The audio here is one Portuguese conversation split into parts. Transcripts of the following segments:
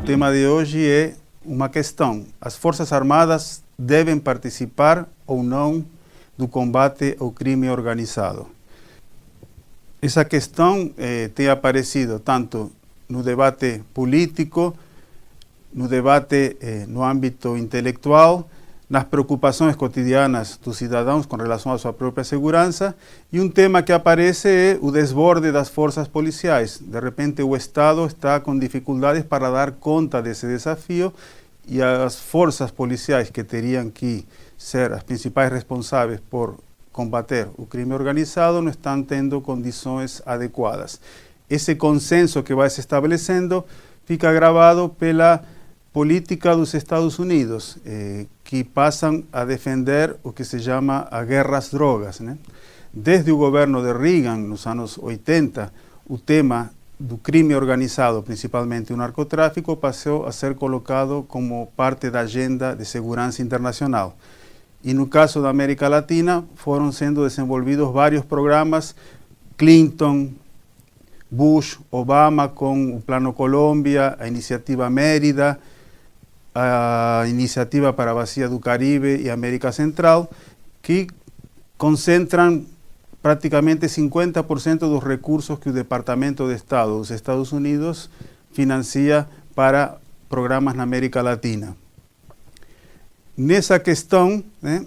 tema de hoje é uma questão. As Forças Armadas devem participar ou não do combate ao crime organizado? Essa questão tem aparecido tanto no debate político, no debate no âmbito intelectual, nas preocupações cotidianas dos cidadãos com relação à sua própria segurança, e um tema que aparece é o desborde das forças policiais. De repente o Estado está com dificuldades para dar conta desse desafio e as forças policiais que teriam que ser as principais responsáveis por combater o crime organizado não estão tendo condições adequadas. Esse consenso que vai se estabelecendo fica agravado pela política dos Estados Unidos, que passam a defender o que se chama a guerra às drogas, né? Desde o governo de Reagan, nos anos 80, o tema do crime organizado, principalmente o narcotráfico, passou a ser colocado como parte da agenda de segurança internacional. E no caso da América Latina, foram sendo desenvolvidos vários programas, Clinton, Bush, Obama, com o Plano Colômbia, a Iniciativa Mérida, a Iniciativa para a Bacia do Caribe e América Central, que concentram praticamente 50% dos recursos que o Departamento de Estado dos Estados Unidos financia para programas na América Latina. Nessa questão, né,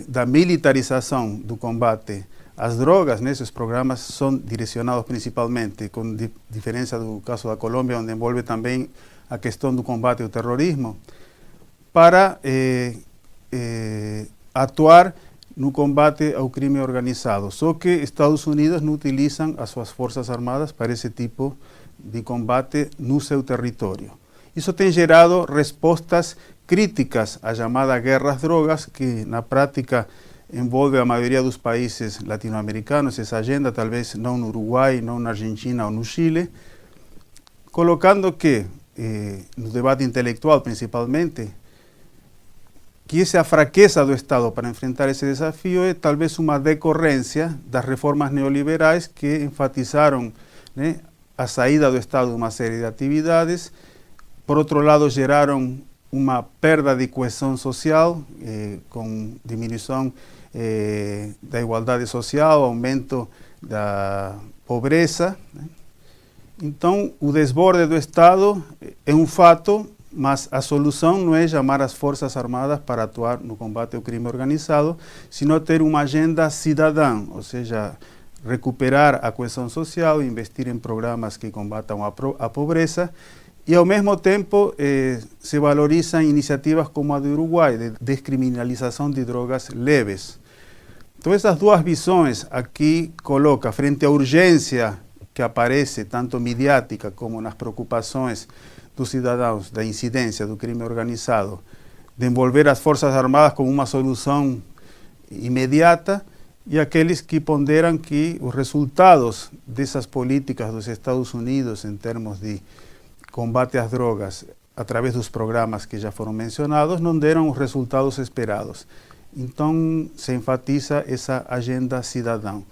da militarização do combate às drogas, né, esses programas são direcionados principalmente, com diferença do caso da Colômbia, onde envolve também a questão do combate ao terrorismo, para atuar no combate ao crime organizado. Só que Estados Unidos não utilizam as suas forças armadas para esse tipo de combate no seu território. Isso tem gerado respostas críticas à chamada guerra às drogas, que na prática envolve a maioria dos países latino-americanos, essa agenda, talvez não no Uruguai, não na Argentina ou no Chile, colocando que, no debate intelectual principalmente, que essa fraqueza do Estado para enfrentar esse desafio é talvez uma decorrência das reformas neoliberais que enfatizaram, né, a saída do Estado de uma série de atividades. Por outro lado, geraram uma perda de coesão social, com diminuição da igualdade social, aumento da pobreza, né? Então, o desborde do Estado é um fato, mas a solução não é chamar as Forças Armadas para atuar no combate ao crime organizado, sino ter uma agenda cidadã, ou seja, recuperar a coesão social, investir em programas que combatam a pobreza, e ao mesmo tempo se valorizam iniciativas como a do Uruguai, de descriminalização de drogas leves. Então, essas duas visões aqui coloca, frente à urgência que aparece, tanto midiática como nas preocupações dos cidadãos, da incidência do crime organizado, de envolver as Forças Armadas como uma solução imediata, e aqueles que ponderam que os resultados dessas políticas dos Estados Unidos em termos de combate às drogas, através dos programas que já foram mencionados, não deram os resultados esperados. Então, se enfatiza essa agenda cidadã.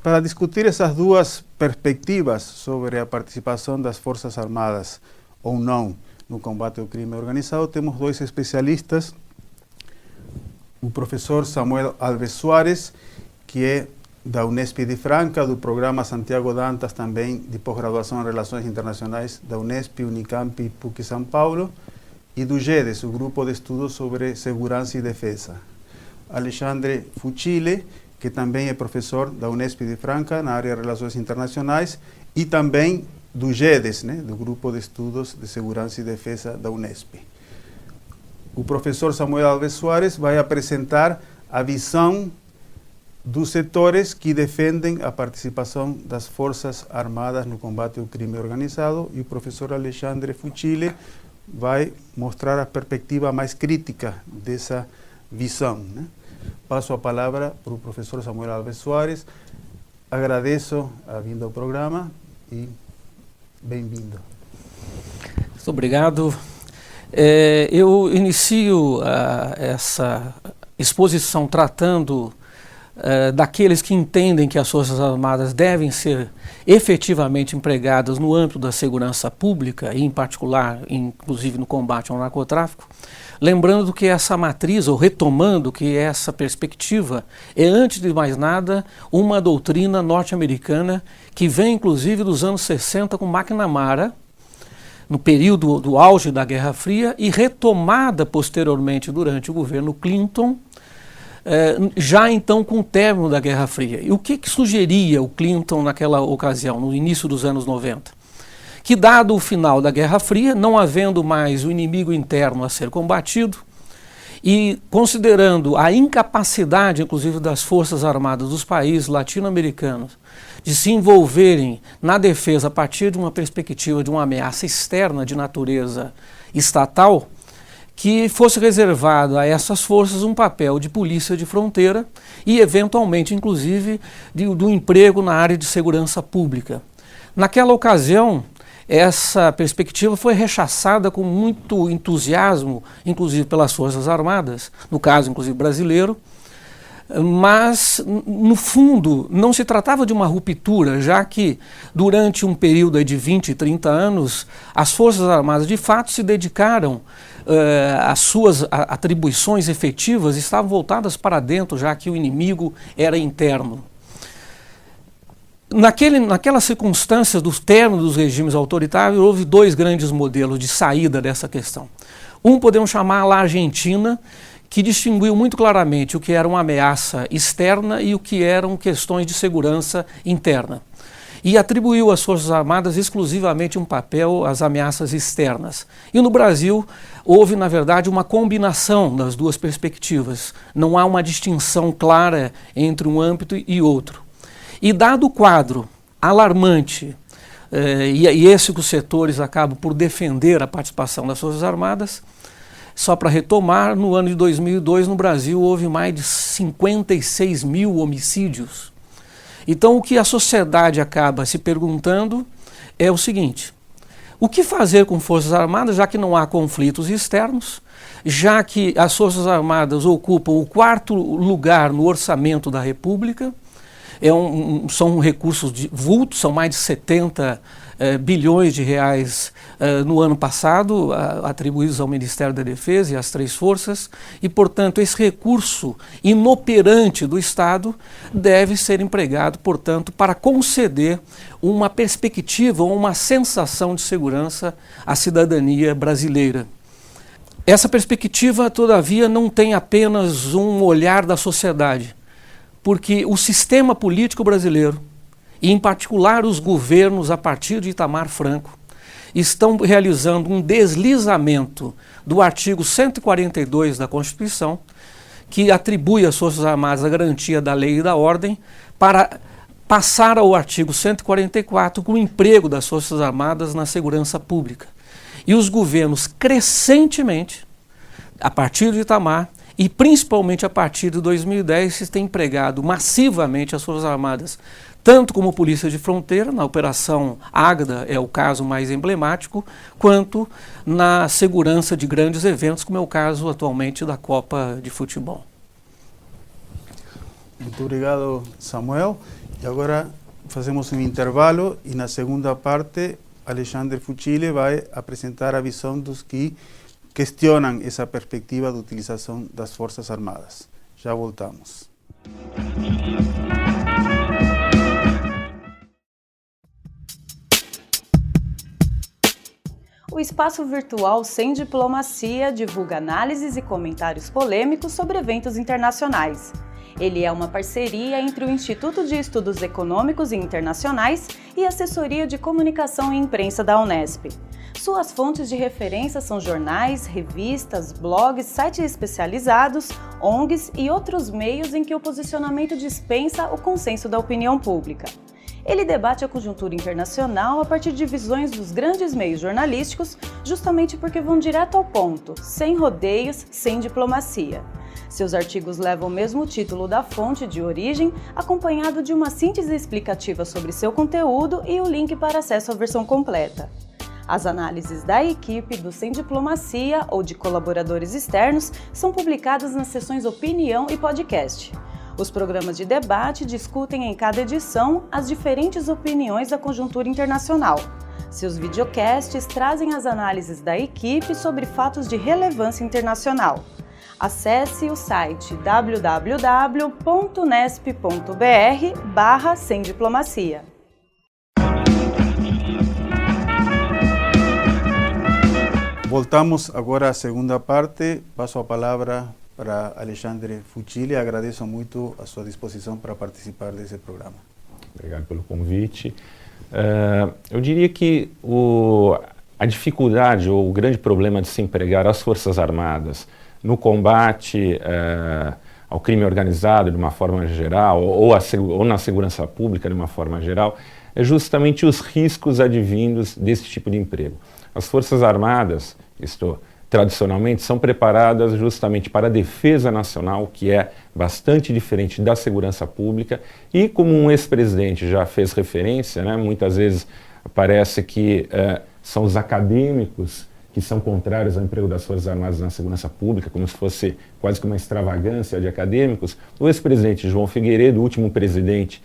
Para discutir essas duas perspectivas sobre a participação das Forças Armadas ou não no combate ao crime organizado, temos dois especialistas. o professor Samuel Alves Soares, que é da Unesp de Franca, do programa Santiago Dantas, também de pós-graduação em Relações Internacionais da Unesp, Unicamp e PUC São Paulo, e do GEDES, o Grupo de Estudos sobre Segurança e Defesa. Alexandre Fucile, que também é professor da Unesp de Franca, na área de Relações Internacionais, e também do GEDES, né, do Grupo de Estudos de Segurança e Defesa da Unesp. O professor Samuel Alves Soares vai apresentar a visão dos setores que defendem a participação das Forças Armadas no combate ao crime organizado, e o professor Alexandre Fucile vai mostrar a perspectiva mais crítica dessa visão, né? Passo a palavra para o professor Samuel Alves Soares. Agradeço a vinda ao programa e bem-vindo. Muito obrigado. Eu inicio essa exposição tratando daqueles que entendem que as Forças Armadas devem ser efetivamente empregadas no âmbito da segurança pública, e em particular, inclusive no combate ao narcotráfico, lembrando que essa matriz, ou retomando que essa perspectiva, é, antes de mais nada, uma doutrina norte-americana que vem, inclusive, dos anos 60 com McNamara, no período do auge da Guerra Fria, e retomada posteriormente durante o governo Clinton, já então com o término da Guerra Fria. E o que sugeria o Clinton naquela ocasião, no início dos anos 90? Que, dado o final da Guerra Fria, não havendo mais o inimigo interno a ser combatido, e considerando a incapacidade, inclusive, das Forças Armadas dos países latino-americanos de se envolverem na defesa a partir de uma perspectiva de uma ameaça externa de natureza estatal, que fosse reservado a essas forças um papel de polícia de fronteira e, eventualmente, inclusive, do emprego na área de segurança pública. Naquela ocasião, essa perspectiva foi rechaçada com muito entusiasmo, inclusive pelas Forças Armadas, no caso, inclusive, brasileiro, mas, no fundo, não se tratava de uma ruptura, já que, durante um período de 20 e 30 anos, as Forças Armadas, de fato, se dedicaram, as suas atribuições efetivas estavam voltadas para dentro, já que o inimigo era interno. Naquelas circunstâncias do término dos regimes autoritários, houve dois grandes modelos de saída dessa questão. Um podemos chamar a Argentina, que distinguiu muito claramente o que era uma ameaça externa e o que eram questões de segurança interna. E atribuiu às Forças Armadas exclusivamente um papel às ameaças externas. E no Brasil houve, na verdade, uma combinação das duas perspectivas. Não há uma distinção clara entre um âmbito e outro. E dado o quadro alarmante, e esse que os setores acabam por defender a participação das Forças Armadas, só para retomar, no ano de 2002 no Brasil houve mais de 56 mil homicídios. Então, o que a sociedade acaba se perguntando é o seguinte: o que fazer com Forças Armadas, já que não há conflitos externos, já que as Forças Armadas ocupam o 4º lugar no orçamento da República, são recursos de vulto, são mais de 70 bilhões de reais no ano passado, atribuídos ao Ministério da Defesa e às 3 forças, e, portanto, esse recurso inoperante do Estado deve ser empregado, portanto, para conceder uma perspectiva ou uma sensação de segurança à cidadania brasileira. Essa perspectiva, todavia, não tem apenas um olhar da sociedade, porque o sistema político brasileiro, e em particular os governos a partir de Itamar Franco, estão realizando um deslizamento do artigo 142 da Constituição, que atribui às Forças Armadas a garantia da lei e da ordem, para passar ao artigo 144 com o emprego das Forças Armadas na segurança pública. E os governos, crescentemente, a partir de Itamar, e principalmente a partir de 2010, se tem empregado massivamente as Forças Armadas, tanto como polícia de fronteira, na Operação Águeda é o caso mais emblemático, quanto na segurança de grandes eventos, como é o caso atualmente da Copa de Futebol. Muito obrigado, Samuel. E agora fazemos um intervalo e na segunda parte Alexandre Fucile vai apresentar a visão dos que questionam essa perspectiva de utilização das Forças Armadas. Já voltamos. O espaço virtual Sem Diplomacia divulga análises e comentários polêmicos sobre eventos internacionais. Ele é uma parceria entre o Instituto de Estudos Econômicos e Internacionais e a Assessoria de Comunicação e Imprensa da Unesp. Suas fontes de referência são jornais, revistas, blogs, sites especializados, ONGs e outros meios em que o posicionamento dispensa o consenso da opinião pública. Ele debate a conjuntura internacional a partir de visões dos grandes meios jornalísticos, justamente porque vão direto ao ponto, sem rodeios, sem diplomacia. Seus artigos levam o mesmo título da fonte de origem, acompanhado de uma síntese explicativa sobre seu conteúdo e o link para acesso à versão completa. As análises da equipe do Sem Diplomacia ou de colaboradores externos são publicadas nas seções Opinião e Podcast. Os programas de debate discutem em cada edição as diferentes opiniões da conjuntura internacional. Seus videocasts trazem as análises da equipe sobre fatos de relevância internacional. Acesse o site www.unesp.br/semdiplomacia. Voltamos agora à segunda parte. Passo a palavra para Alexandre Fucili. Agradeço muito a sua disposição para participar desse programa. Obrigado pelo convite. Eu diria que a dificuldade ou o grande problema de se empregar as Forças Armadas no combate ao crime organizado de uma forma geral ou na segurança pública de uma forma geral é justamente os riscos advindos desse tipo de emprego. As Forças Armadas, tradicionalmente, são preparadas justamente para a defesa nacional, que é bastante diferente da segurança pública, e como um ex-presidente já fez referência, né, muitas vezes parece que são os acadêmicos que são contrários ao emprego das Forças Armadas na segurança pública, como se fosse quase que uma extravagância de acadêmicos. O ex-presidente João Figueiredo, o último presidente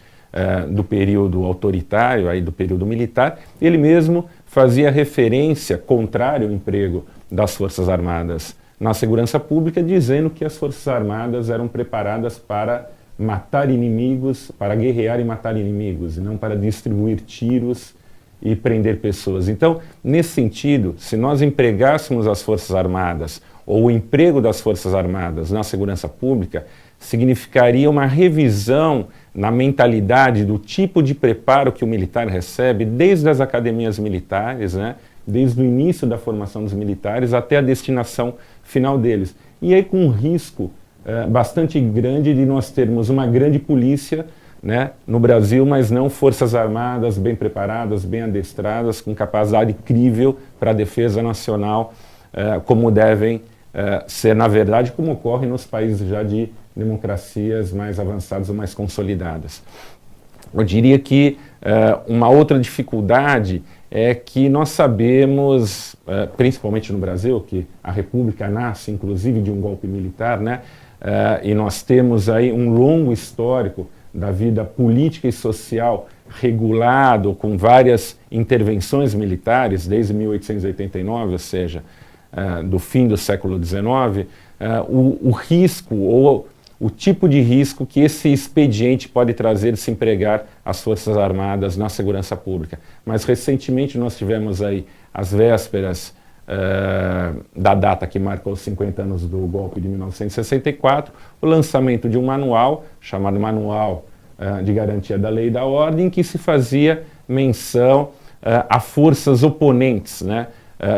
do período autoritário, aí do período militar, ele mesmo fazia referência contrária ao emprego das Forças Armadas na segurança pública, dizendo que as Forças Armadas eram preparadas para matar inimigos, para guerrear e matar inimigos, e não para distribuir tiros e prender pessoas. Então, nesse sentido, se nós empregássemos as Forças Armadas, ou o emprego das Forças Armadas na segurança pública, significaria uma revisão na mentalidade do tipo de preparo que o militar recebe, desde as academias militares, né, desde o início da formação dos militares até a destinação final deles. E aí com um risco bastante grande de nós termos uma grande polícia, né, no Brasil, mas não Forças Armadas bem preparadas, bem adestradas, com capacidade crível para a defesa nacional, como devem ser, na verdade, como ocorre nos países já de democracias mais avançadas ou mais consolidadas. Eu diria que uma outra dificuldade é que nós sabemos, principalmente no Brasil, que a República nasce inclusive de um golpe militar, né, e nós temos aí um longo histórico da vida política e social regulado com várias intervenções militares desde 1889, ou seja, do fim do século XIX, o risco ou o tipo de risco que esse expediente pode trazer de se empregar as Forças Armadas na segurança pública. Mas recentemente nós tivemos aí as vésperas da data que marcou os 50 anos do golpe de 1964, o lançamento de um manual, chamado Manual de Garantia da Lei e da Ordem, em que se fazia menção a forças oponentes, né,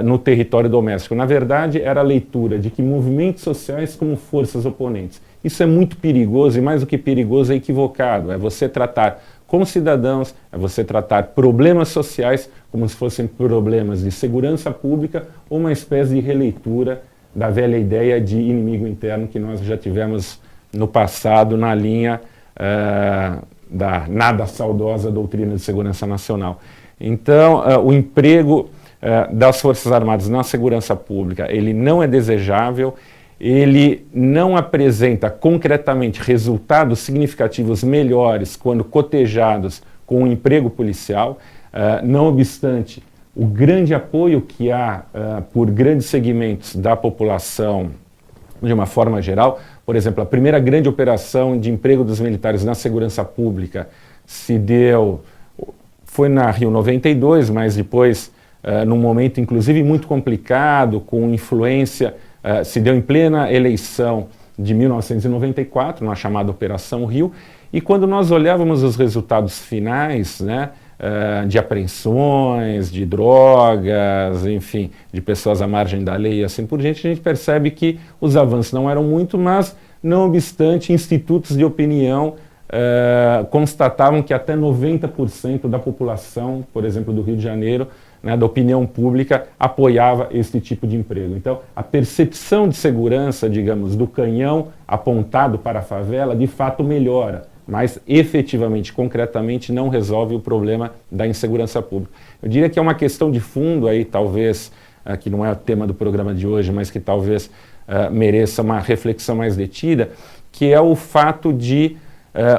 no território doméstico. Na verdade, era a leitura de que movimentos sociais como forças oponentes. Isso é muito perigoso e, mais do que perigoso, é equivocado. É você tratar como cidadãos, é você tratar problemas sociais como se fossem problemas de segurança pública ou uma espécie de releitura da velha ideia de inimigo interno que nós já tivemos no passado na linha da nada saudosa doutrina de segurança nacional. Então, o emprego das Forças Armadas na segurança pública, ele não é desejável, ele não apresenta concretamente resultados significativos melhores quando cotejados com o emprego policial, não obstante o grande apoio que há por grandes segmentos da população de uma forma geral. Por exemplo, a primeira grande operação de emprego dos militares na segurança pública foi na Rio 92, mas depois, num momento inclusive muito complicado, com influência, se deu em plena eleição de 1994, na chamada Operação Rio, e quando nós olhávamos os resultados finais, né, de apreensões, de drogas, enfim, de pessoas à margem da lei e assim por diante, a gente percebe que os avanços não eram muito, mas, não obstante, institutos de opinião constatavam que até 90% da população, por exemplo, do Rio de Janeiro, né, da opinião pública, apoiava este tipo de emprego. Então, a percepção de segurança, digamos, do canhão apontado para a favela, de fato melhora, mas efetivamente, concretamente, não resolve o problema da insegurança pública. Eu diria que é uma questão de fundo aí, talvez, que não é o tema do programa de hoje, mas que talvez mereça uma reflexão mais detida, que é o fato de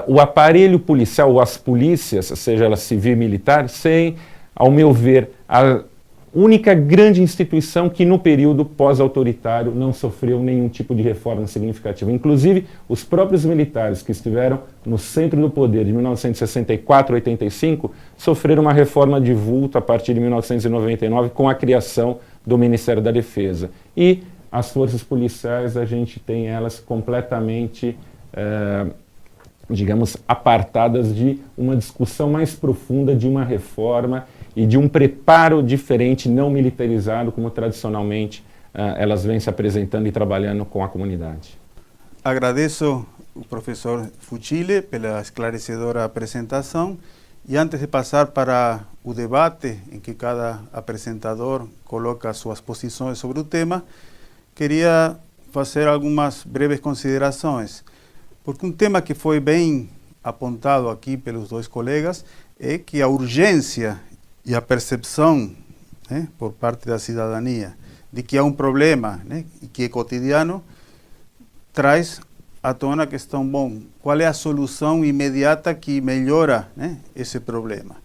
o aparelho policial, ou as polícias, seja ela civil e militar, sem, ao meu ver, a única grande instituição que no período pós-autoritário não sofreu nenhum tipo de reforma significativa. Inclusive, os próprios militares que estiveram no centro do poder de 1964 a 85 sofreram uma reforma de vulto a partir de 1999 com a criação do Ministério da Defesa. E as forças policiais, a gente tem elas completamente, digamos, apartadas de uma discussão mais profunda de uma reforma e de um preparo diferente, não militarizado, como tradicionalmente elas vêm se apresentando e trabalhando com a comunidade. Agradeço ao professor Fucile pela esclarecedora apresentação e antes de passar para o debate em que cada apresentador coloca suas posições sobre o tema, queria fazer algumas breves considerações, porque um tema que foi bem apontado aqui pelos dois colegas é que a urgência e a percepção, né, por parte da cidadania de que há um problema, né, e que é cotidiano, traz à tona a questão, bom, qual é a solução imediata que melhora, né, esse problema?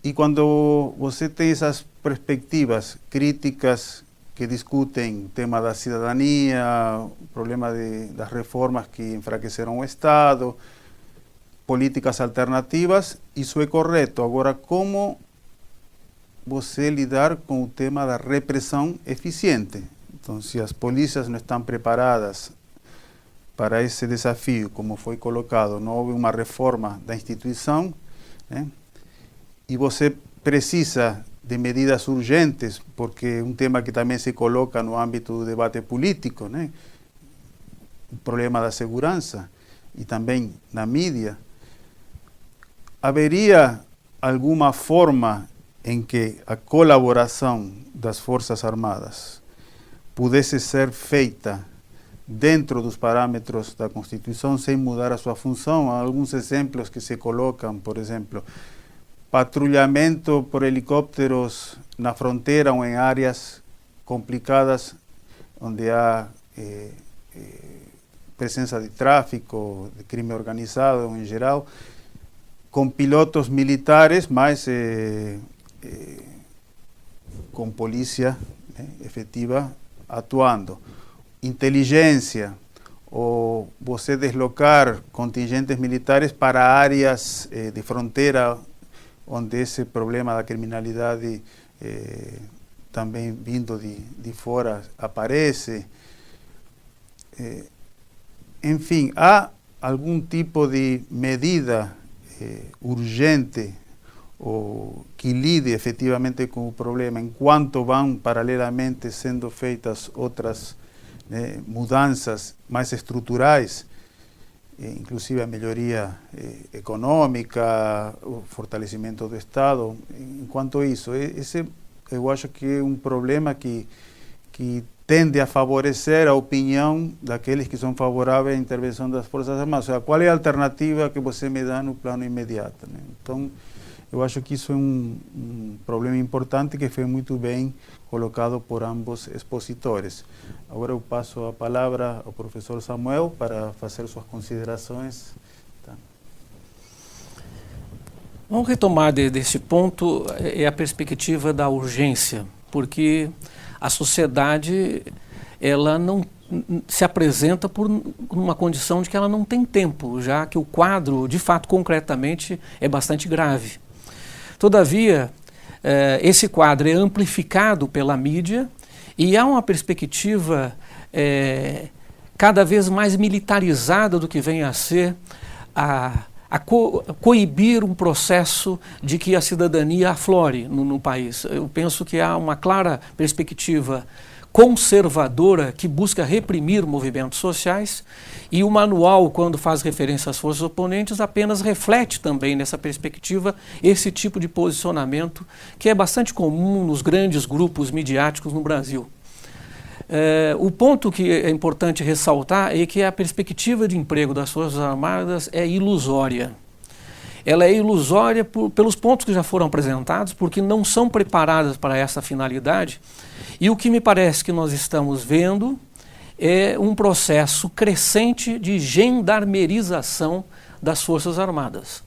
E quando você tem essas perspectivas críticas que discutem o tema da cidadania, o problema das reformas que enfraqueceram o Estado, políticas alternativas, isso é correto. Agora, como você lidar com o tema da repressão eficiente? Então, se as polícias não estão preparadas para esse desafio, como foi colocado, não houve uma reforma da instituição, né? E você precisa de medidas urgentes, porque é um tema que também se coloca no âmbito do debate político, né? O problema da segurança e também na mídia. Haveria alguma forma em que a colaboração das Forças Armadas pudesse ser feita dentro dos parâmetros da Constituição sem mudar a sua função? Há alguns exemplos que se colocam, por exemplo, patrulhamento por helicópteros na fronteira ou em áreas complicadas onde há presença de tráfico, de crime organizado em geral, com pilotos militares, mas com polícia, né, efetiva atuando. Inteligência, ou você deslocar contingentes militares para áreas de fronteira onde esse problema da criminalidade também vindo de fora aparece. Enfim, há algum tipo de medida urgente ou que lide efetivamente com o problema, enquanto vão paralelamente sendo feitas outras, né, mudanças mais estruturais, inclusive a melhoria econômica, o fortalecimento do Estado. Enquanto isso, esse eu acho que é um problema que tende a favorecer a opinião daqueles que são favoráveis à intervenção das Forças Armadas. Ou seja, qual é a alternativa que você me dá no plano imediato, né? Então, eu acho que isso é um problema importante que foi muito bem colocado por ambos expositores. Agora eu passo a palavra ao professor Samuel para fazer suas considerações. Tá. Vamos retomar desse ponto a perspectiva da urgência, porque a sociedade ela não se apresenta por uma condição de que ela não tem tempo, já que o quadro, de fato, concretamente, é bastante grave. Todavia, esse quadro é amplificado pela mídia e há uma perspectiva cada vez mais militarizada do que vem a ser coibir um processo de que a cidadania aflore no país. Eu penso que há uma clara perspectiva conservadora que busca reprimir movimentos sociais, e o manual, quando faz referência às forças oponentes, apenas reflete também nessa perspectiva esse tipo de posicionamento que é bastante comum nos grandes grupos midiáticos no Brasil. O ponto que é importante ressaltar é que a perspectiva de emprego das Forças Armadas é ilusória. Ela é ilusória pelos pontos que já foram apresentados, porque não são preparadas para essa finalidade. E o que me parece que nós estamos vendo é um processo crescente de gendarmerização das Forças Armadas.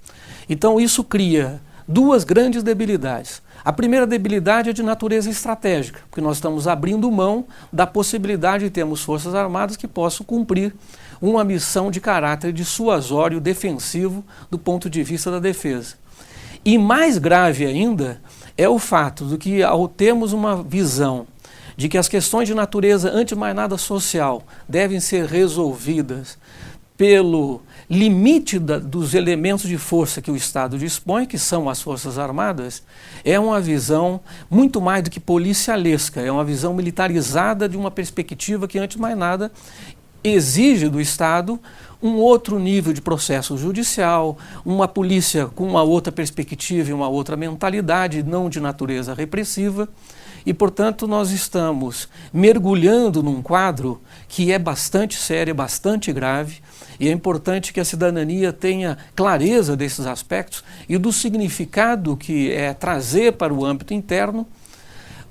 Então isso cria duas grandes debilidades. A primeira debilidade é de natureza estratégica, porque nós estamos abrindo mão da possibilidade de termos Forças Armadas que possam cumprir uma missão de caráter dissuasório, defensivo, do ponto de vista da defesa. E mais grave ainda é o fato de que, ao termos uma visão de que as questões de natureza, antes de mais nada social, devem ser resolvidas pelo limite dos elementos de força que o Estado dispõe, que são as Forças Armadas, é uma visão muito mais do que policialesca, é uma visão militarizada de uma perspectiva que, antes de mais nada, exige do Estado um outro nível de processo judicial, uma polícia com uma outra perspectiva e uma outra mentalidade, não de natureza repressiva. E, portanto, nós estamos mergulhando num quadro que é bastante sério, bastante grave, e é importante que a cidadania tenha clareza desses aspectos e do significado que é trazer para o âmbito interno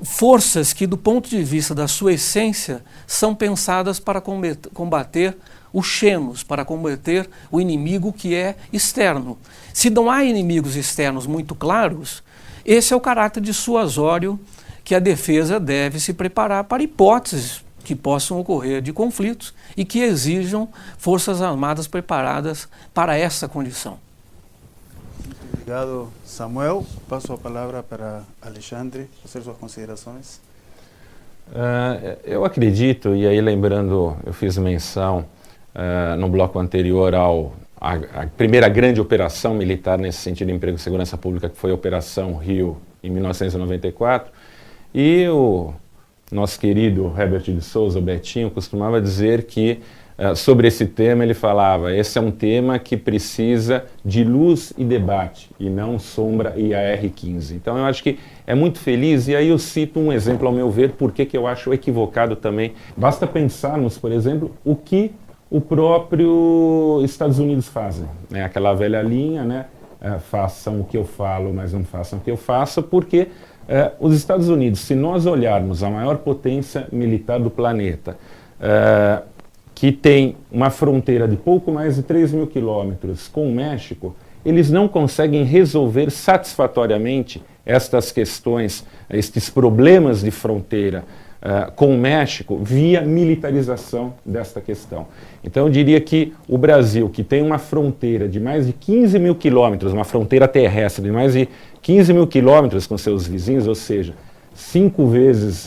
forças que, do ponto de vista da sua essência, são pensadas para combater o xenos, para combater o inimigo que é externo. Se não há inimigos externos muito claros, esse é o caráter dissuasório que a defesa deve se preparar para hipóteses que possam ocorrer de conflitos e que exijam forças armadas preparadas para essa condição. Obrigado, Samuel. Passo a palavra para Alexandre, fazer suas considerações. Eu acredito, e aí lembrando, eu fiz menção no bloco anterior à primeira grande operação militar nesse sentido de emprego e segurança pública, que foi a Operação Rio, em 1994, e o nosso querido Herbert de Souza, o Betinho, costumava dizer que sobre esse tema ele falava: esse é um tema que precisa de luz e debate, e não sombra e AR-15. Então eu acho que é muito feliz, e aí eu cito um exemplo, ao meu ver, porque que eu acho equivocado também. Basta pensarmos, por exemplo, o que o próprio Estados Unidos fazem, né? Aquela velha linha, né? Façam o que eu falo, mas não façam o que eu faço, porque os Estados Unidos, se nós olharmos a maior potência militar do planeta, que tem uma fronteira de pouco mais de 3.000 quilômetros com o México, eles não conseguem resolver satisfatoriamente estas questões, estes problemas de fronteira com o México via militarização desta questão. Então eu diria que o Brasil, que tem uma fronteira de mais de 15.000 quilômetros, uma fronteira terrestre de mais de 15.000 quilômetros com seus vizinhos, ou seja,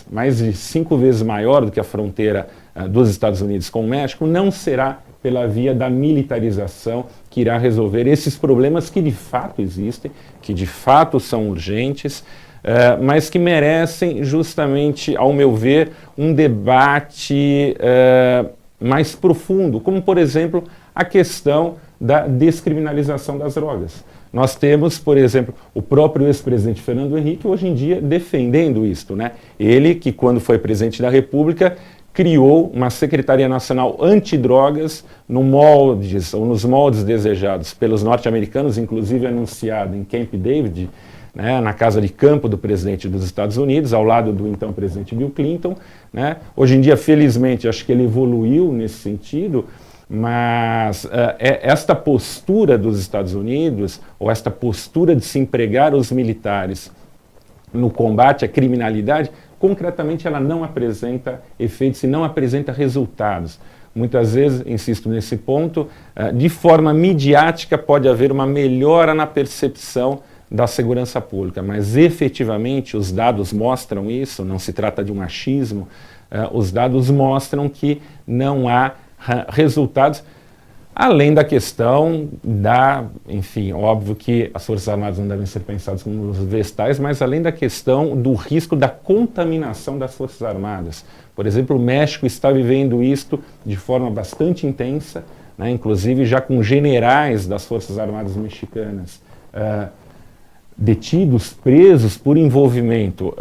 mais de 5 vezes maior do que a fronteira dos Estados Unidos com o México, não será pela via da militarização que irá resolver esses problemas que de fato existem, que de fato são urgentes, mas que merecem justamente, ao meu ver, um debate mais profundo, como, por exemplo, a questão da descriminalização das drogas. Nós temos, por exemplo, o próprio ex-presidente Fernando Henrique, hoje em dia, defendendo isto, né? Ele, que quando foi presidente da República, criou uma Secretaria Nacional Antidrogas nos moldes desejados pelos norte-americanos, inclusive anunciado em Camp David, né, na casa de campo do presidente dos Estados Unidos, ao lado do então presidente Bill Clinton, né? Hoje em dia, felizmente, acho que ele evoluiu nesse sentido, mas esta postura dos Estados Unidos, ou esta postura de se empregar os militares no combate à criminalidade, concretamente ela não apresenta efeitos e não apresenta resultados. Muitas vezes, insisto nesse ponto, de forma midiática pode haver uma melhora na percepção da segurança pública, mas efetivamente os dados mostram isso, não se trata de um achismo, os dados mostram que não há resultados, além da questão enfim, óbvio que as Forças Armadas não devem ser pensadas como os vestais, mas além da questão do risco da contaminação das Forças Armadas. Por exemplo, o México está vivendo isto de forma bastante intensa, né, inclusive já com generais das Forças Armadas mexicanas detidos, presos por envolvimento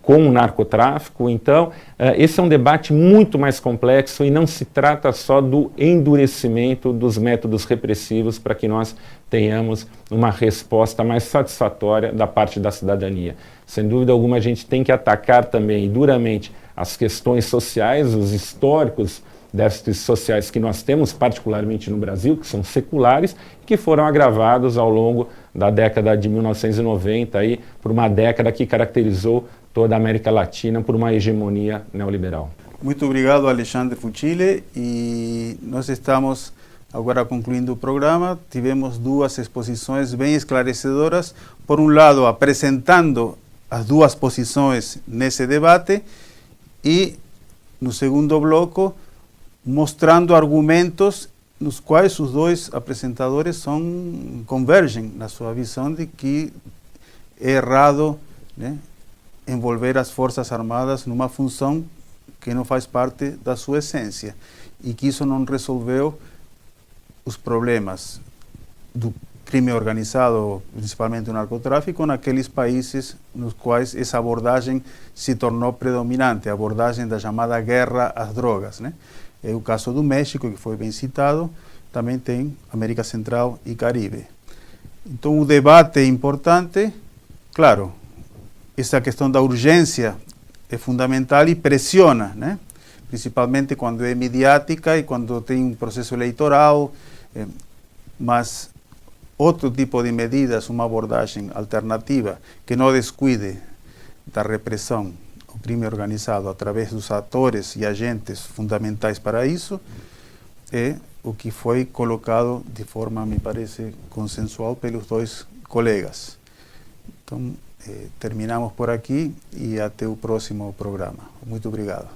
com o narcotráfico. Então, esse é um debate muito mais complexo e não se trata só do endurecimento dos métodos repressivos para que nós tenhamos uma resposta mais satisfatória da parte da cidadania. Sem dúvida alguma, a gente tem que atacar também duramente as questões sociais, os históricos déficits sociais que nós temos, particularmente no Brasil, que são seculares, que foram agravados ao longo da década de 1990, aí, por uma década que caracterizou toda a América Latina por uma hegemonia neoliberal. Muito obrigado, Alexandre Fucile, e nós estamos agora concluindo o programa. Tivemos duas exposições bem esclarecedoras, por um lado apresentando as duas posições nesse debate e, no segundo bloco, mostrando argumentos nos quais os dois apresentadores convergem na sua visão de que é errado, né, envolver as Forças Armadas numa função que não faz parte da sua essência e que isso não resolveu os problemas do crime organizado, principalmente o narcotráfico, naqueles países nos quais essa abordagem se tornou predominante, a abordagem da chamada guerra às drogas, né? É o caso do México, que foi bem citado, também tem América Central e Caribe. Então o debate é importante, claro, essa questão da urgência é fundamental e pressiona, né? Principalmente quando é midiática e quando tem um processo eleitoral, mas outro tipo de medidas, uma abordagem alternativa que não descuide da repressão ao crime organizado através dos atores e agentes fundamentais para isso, é o que foi colocado de forma, me parece, consensual pelos dois colegas. Então, terminamos por aqui e até o próximo programa. Muito obrigado.